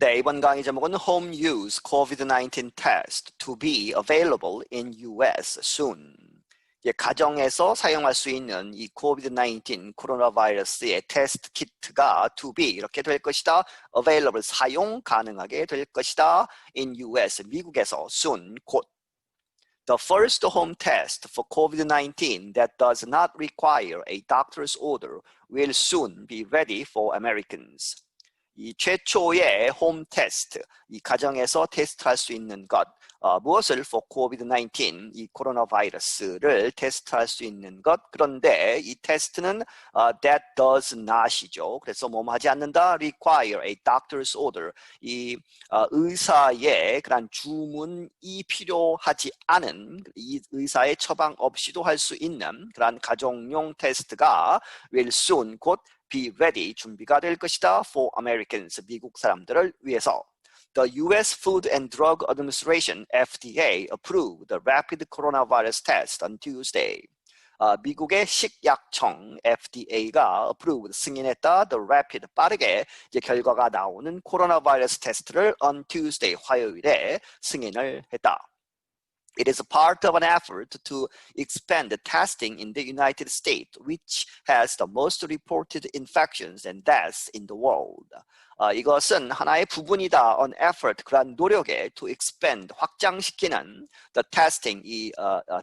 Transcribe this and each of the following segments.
네, 이번 강의 제목은 Home Use COVID-19 Test to be available in US soon. 가정에서 사용할 수 있는 이 COVID-19 코로나 바이러스의 테스트 키트가 to be 이렇게 될 것이다. available 사용 가능하게 될 것이다. in US 미국에서 soon 곧. The first home test for COVID-19 that does not require a doctor's order will soon be ready for Americans. 이 최초의 홈 테스트, 이 가정에서 테스트할 수 있는 것, 무엇을 for COVID-19, 이 코로나 바이러스를 테스트할 수 있는 것. 그런데 이 테스트는 that does not이죠. 그래서 뭐뭐 하지 않는다, require a doctor's order. 이 의사의 그런 주문이 필요하지 않은, 이 의사의 처방 없이도 할 수 있는 그런 가정용 테스트가 will soon 곧 be ready, 준비가 될 것이다 for Americans, 미국 사람들을 위해서. The U.S. Food and Drug Administration, FDA, approved the rapid coronavirus test on Tuesday. 미국의 식약청 FDA가 approved, 승인했다, the rapid, 빠르게 이제 결과가 나오는 코로나 바이러스 테스트를 on Tuesday, 화요일에 승인을 했다. It is a part of an effort to expand the testing in the United States, which has the most reported infections and deaths in the world. 이것은 하나의 부분이다, an effort, 그런 노력에 to expand, 확장시키는 the testing, 이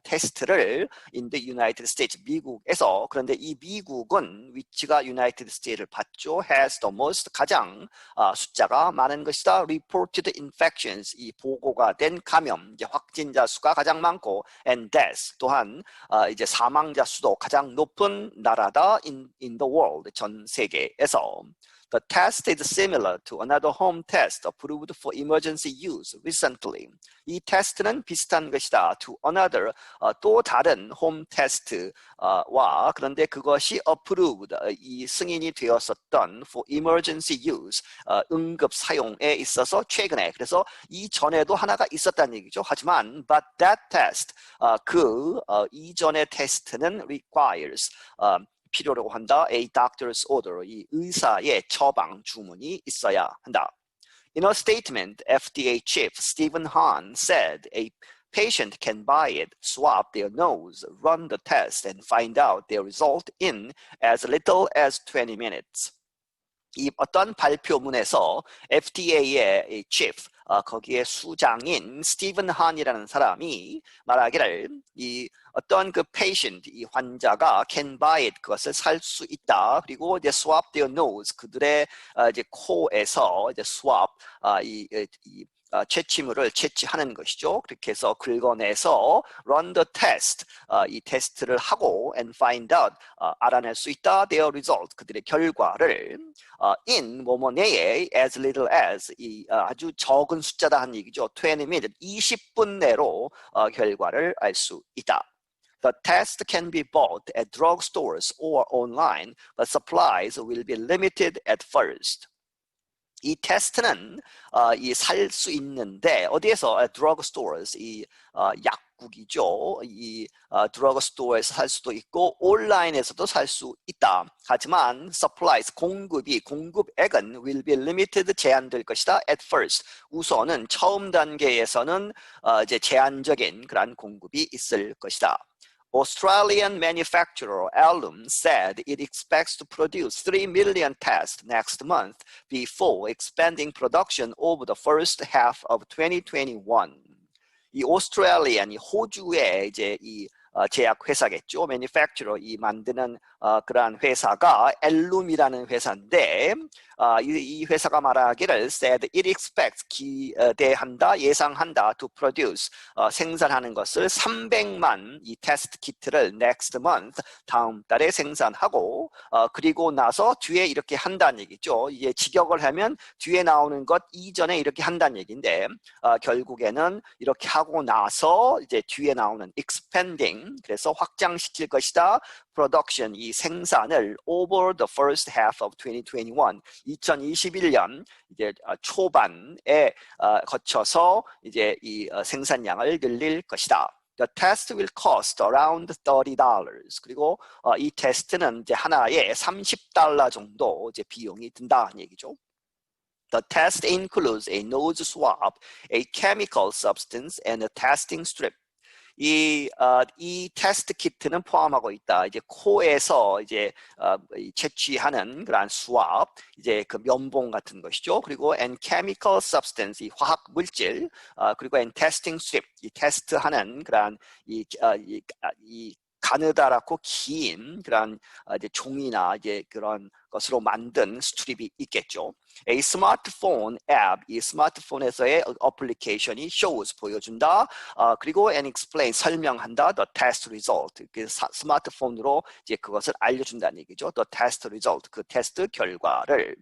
테스트를 in the United States, 미국에서. 그런데 이 미국은 위치가 United States를 받죠. has the most, 가장 숫자가 많은 것이다. reported infections, 이 보고가 된 감염, 이제 확진자 수가 가장 많고 and deaths, 또한 이제 사망자 수도 가장 높은 나라다 in the world, 전 세계에서. The test is similar to another home test approved for emergency use recently. 이 테스트는 비슷한 것이다. To another, 또 다른 홈 테스트와, 그런데 그것이 approved, 이 승인이 되었었던 for emergency use, 응급 사용에 있어서 최근에. 그래서 이전에도 하나가 있었다는 얘기죠. 하지만 but that test, 그 이전의 테스트는 requires, 필요로 한다, a doctor's order, 이 의사의 처방 주문이 있어야 한다. In a statement, FDA chief Stephen Hahn said a patient can buy it, swab their nose, run the test, and find out their result in as little as 20 minutes. 이 어떤 발표문에서 FDA의 chief, 거기에 수장인 스티븐 한이라는 사람이 말하기를, 이 어떤 그 patient, 이 환자가 can buy it, 그것을 살 수 있다. 그리고 이제 swab their nose, 그들의 이제 코에서 이제 swab, 채취물을 채취하는 것이죠. 그렇게 해서 긁어내서 run the test, 이 테스트를 하고 and find out, 알아낼 수 있다, their result, 그들의 결과를 in 뭐뭐 내에 as little as, 이 아주 적은 숫자다 한 얘기죠. 20 minutes, 20분 내로 결과를 알 수 있다. The test can be bought at drugstores or online, but supplies will be limited at first. 이 테스트는 이 살 수 있는데 어디에서? drug stores, 이 약국이죠. 이 drug store에서 살 수도 있고 온라인에서도 살 수 있다. 하지만 supplies, 공급액은 will be limited, 제한될 것이다. at first, 우선은 처음 단계에서는 이제 제한적인 그런 공급이 있을 것이다. Australian manufacturer Alum said it expects to produce 3 million tests next month before expanding production over the first half of 2021. 이 오스트레일리안, 이 호주의 이제 이 제약 회사겠죠. manufacturer, 이 만드는 그러한 회사가 엘룸이라는 회사인데, 이 회사가 말하기를 said it expects, 기대한다, 예상한다, to produce, 생산하는 것을 300만 이 테스트 키트를 next month, 다음 달에 생산하고, 그리고 나서 뒤에 이렇게 한다는 얘기죠. 이게 직역을 하면 뒤에 나오는 것 이전에 이렇게 한다는 얘기인데, 결국에는 이렇게 하고 나서 이제 뒤에 나오는 expanding, 그래서 확장시킬 것이다. production, 이 생산을 over the first half of 2021, 2021년 이제 초반에 거쳐서 이제 이 생산량을 늘릴 것이다. The test will cost around $30. 그리고 이 테스트는 이제 하나에 $30 정도 이제 비용이 든다는 얘기죠. The test includes a nose swab, a chemical substance, and a testing strip. 이 테스트 키트는 포함하고 있다. 이제 코에서 이제 채취하는 그러한 수압, 이제 그 면봉 같은 것이죠. 그리고 and chemical substance, 이 화학 물질, 그리고 and testing strip, 이 테스트하는 그러한 이 가느다랗고 긴 그런 이제 종이나 이제 그런 것으로 만든 스트립이 있겠죠. A smartphone app, 이 스마트폰에서의 어플리케이션이 shows 보여준다. 그리고 and explain 설명한다. The test result. 그 스마트폰으로 이제 그것을 알려준다는 얘기죠. The test result. 그 테스트 결과를.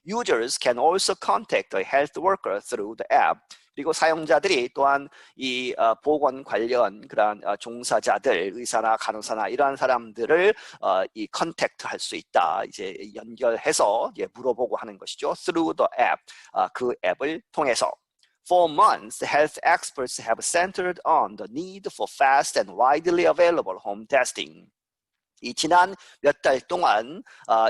Users can also contact a health worker through the app. 그리고 사용자들이 또한 이 보건 관련 그런 종사자들, 의사나 간호사나 이러한 사람들을 이 컨택트 할 수 있다. 이제 연결해서 이제 물어보고 하는 것이죠. Through the app, 그 앱을 통해서. For months, health experts have centered on the need for fast and widely available home testing. 이 지난 몇 달 동안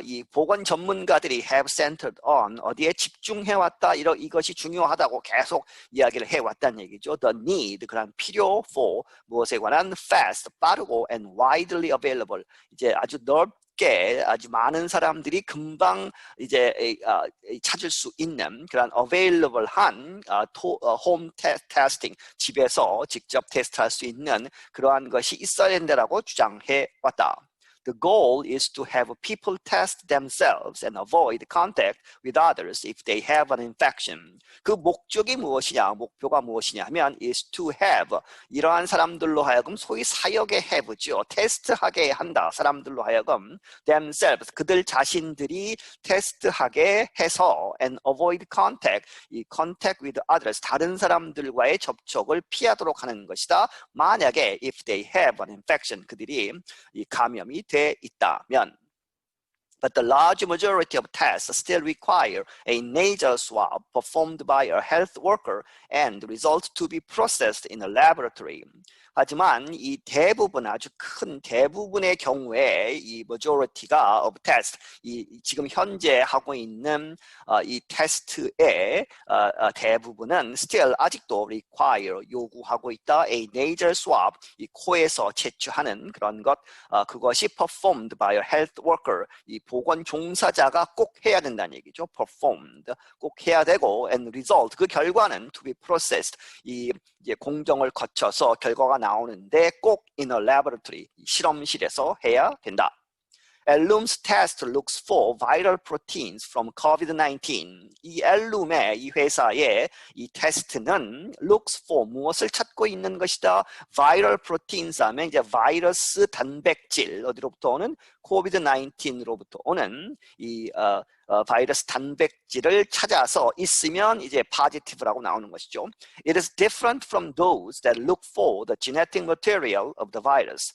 이 보건 전문가들이 have centered on 어디에 집중해왔다 이것이 중요하다고 계속 이야기를 해왔다는 얘기죠. The need 그런 필요 for 무엇에 관한 fast 빠르고 and widely available 이제 아주 넓게 아주 많은 사람들이 금방 이제 찾을 수 있는 그런 available한 home testing 집에서 직접 테스트할 수 있는 그러한 것이 있어야 된다라고 주장해 왔다. The goal is to have people test themselves and avoid contact with others if they have an infection. 그 목적이 무엇이냐, 목표가 무엇이냐 하면 is to have 이러한 사람들로 하여금 소위 사역의 have죠. 테스트하게 한다. 사람들로 하여금 themselves 그들 자신들이 테스트하게 해서 and avoid contact 이 contact with others 다른 사람들과의 접촉을 피하도록 하는 것이다. 만약에 if they have an infection 그들이 이 감염이 돼 있다면. But the large majority of tests still require a nasal swab performed by a health worker and results to be processed in a laboratory. 하지만 이 대부분 아주 큰 대부분의 경우에 이 majority가 of test 이 지금 현재 하고 있는 이 테스트의 대부분은 still 아직도 require 요구하고 있다. A nasal swab 이 코에서 채취하는 그런 것 그것이 performed by a health worker 이 보건 종사자가 꼭 해야 된다는 얘기죠. performed 꼭 해야 되고 and result 그 결과는 to be processed 이제 공정을 거쳐서 결과가 나오는데 꼭 in a laboratory 실험실에서 해야 된다. Ellum's test looks for viral proteins from COVID-19. 이 엘룸의 이 회사의 이 테스트는 looks for 무엇을 찾고 있는 것이다. viral proteins 하면 이제 바이러스 단백질 어디로부터 오는 COVID-19로부터 오는 이 바이러스 단백질을 찾아서 있으면 이제 positive라고 나오는 것이죠. It is different from those that look for the genetic material of the virus.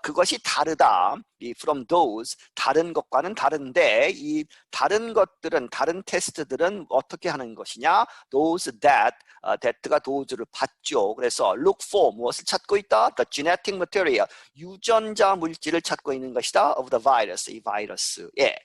그것이 다르다. 이 from those 다른 것과는 다른데 이 다른 것들은 다른 테스트들은 어떻게 하는 것이냐? Those that가 those를 받죠. 그래서 look for 무엇을 찾고 있다? The genetic material 유전자 물질을 찾고 있는 것이다. Of the virus 이 바이러스에.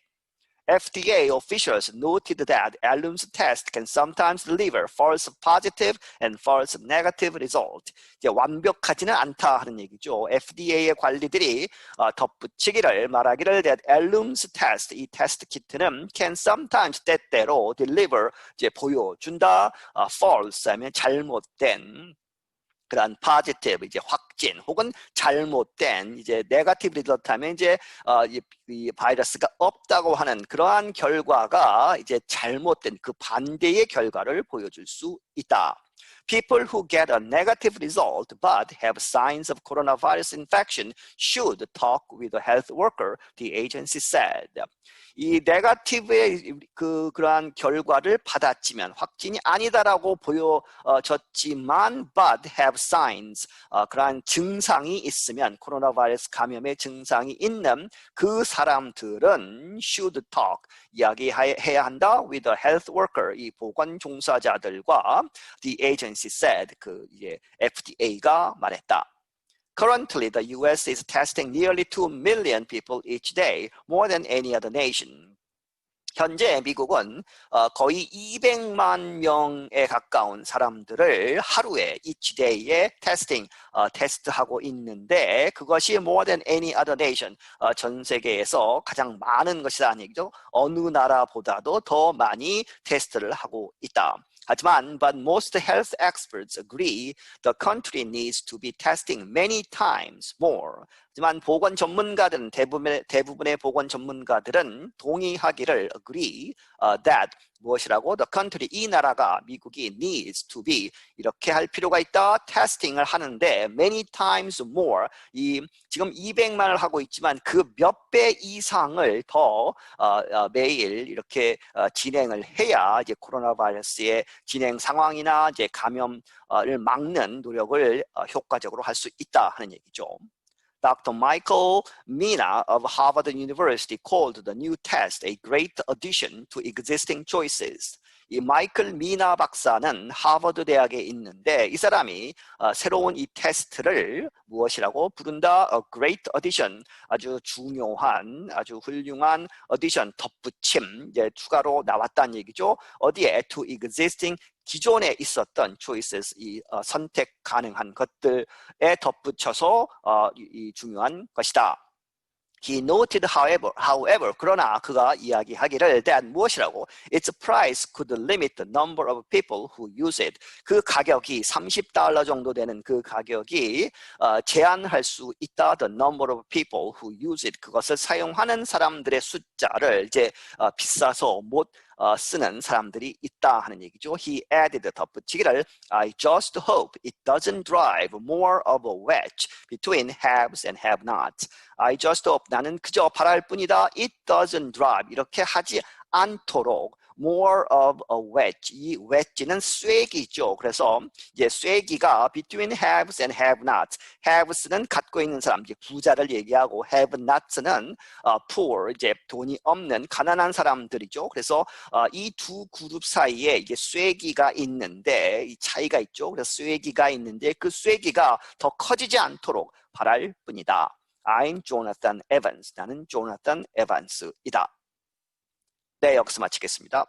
FDA officials noted that Ellum's test can sometimes deliver false positive and false negative result. 이제 완벽하지는 않다 하는 얘기죠. FDA의 관리들이 덧붙이기를 말하기를 that Ellum's test, 이 테스트 키트는 can sometimes 때때로 deliver, 이제 보여준다. false 하면 잘못된. 그런 positive 이제 확진 혹은 잘못된 이제 negative result 하면 이제 이 바이러스가 없다고 하는 그러한 결과가 이제 잘못된 그 반대의 결과를 보여줄 수 있다. People who get a negative result but have signs of coronavirus infection should talk with a health worker, the agency said. 이 네거티브의 그러한 결과를 받았지만 확진이 아니다라고 보여졌지만 but have signs 그러한 증상이 있으면 코로나 바이러스 감염의 증상이 있는 그 사람들은 should talk 이야기해야 한다 with a health worker 이 보건 종사자들과 the agency said 그 이제 FDA가 말했다. Currently, the U.S. is testing nearly 2 million people each day, more than any other nation. 현재 미국은 거의 200만 명에 가까운 사람들을 하루에 each day에 테스트하고 있는데 그것이 more than any other nation, 전 세계에서 가장 많은 것이라는 얘기죠. 어느 나라보다도 더 많이 테스트를 하고 있다. 하지만 but most health experts agree the country needs to be testing many times more. 하지만 보건 전문가들은 대부분의 보건 전문가들은 동의하기를 agree that 무엇이라고 the country 이 나라가 미국이 needs to be 이렇게 할 필요가 있다. 테스팅을 하는데 many times more 지금 200만을 하고 있지만 그 몇 배 이상을 더 매일 이렇게 진행을 해야 이제 코로나 바이러스의 진행 상황이나 이제 감염을 막는 노력을 효과적으로 할 수 있다 하는 얘기죠. Dr. Michael Mina of Harvard University called the new test a great addition to existing choices. 이 마이클 미나 박사는 하버드 대학에 있는데 이 사람이 새로운 이 테스트를 무엇이라고 부른다? A great addition. 아주 중요한, 아주 훌륭한 addition, 덧붙임, 이제 추가로 나왔다는 얘기죠. 어디에? To existing 기존에 있었던 choices, 이 선택 가능한 것들에 덧붙여서 이 중요한 것이다. He noted, however, 그러나 그가 이야기하기를 that 무엇이라고? Its price could limit the number of people who use it. 그 가격이 $30 정도 되는 그 가격이 제한할 수 있다. The number of people who use it. 그것을 사용하는 사람들의 숫자를 이제 비싸서 못 쓰는 사람들이 있다 하는 얘기죠. He added, 덧붙이기를 I just hope it doesn't drive more of a wedge between haves and have-nots. I just hope, 나는 그저 바랄 뿐이다. It doesn't drive, 이렇게 하지 않도록 more of a wedge, 이 wedge는 쐐기죠. 그래서 이제 쐐기가 between haves and have-nots, haves는 갖고 있는 사람, 이제 부자를 얘기하고 have-nots는 poor, 이제 돈이 없는 가난한 사람들이죠. 그래서 이 두 그룹 사이에 이제 쐐기가 있는데 이 차이가 있죠. 그래서 쐐기가 있는데 그 쐐기가 더 커지지 않도록 바랄 뿐이다. I'm Jonathan Evans. 나는 조나탄 에반스이다. 네, 여기서 마치겠습니다.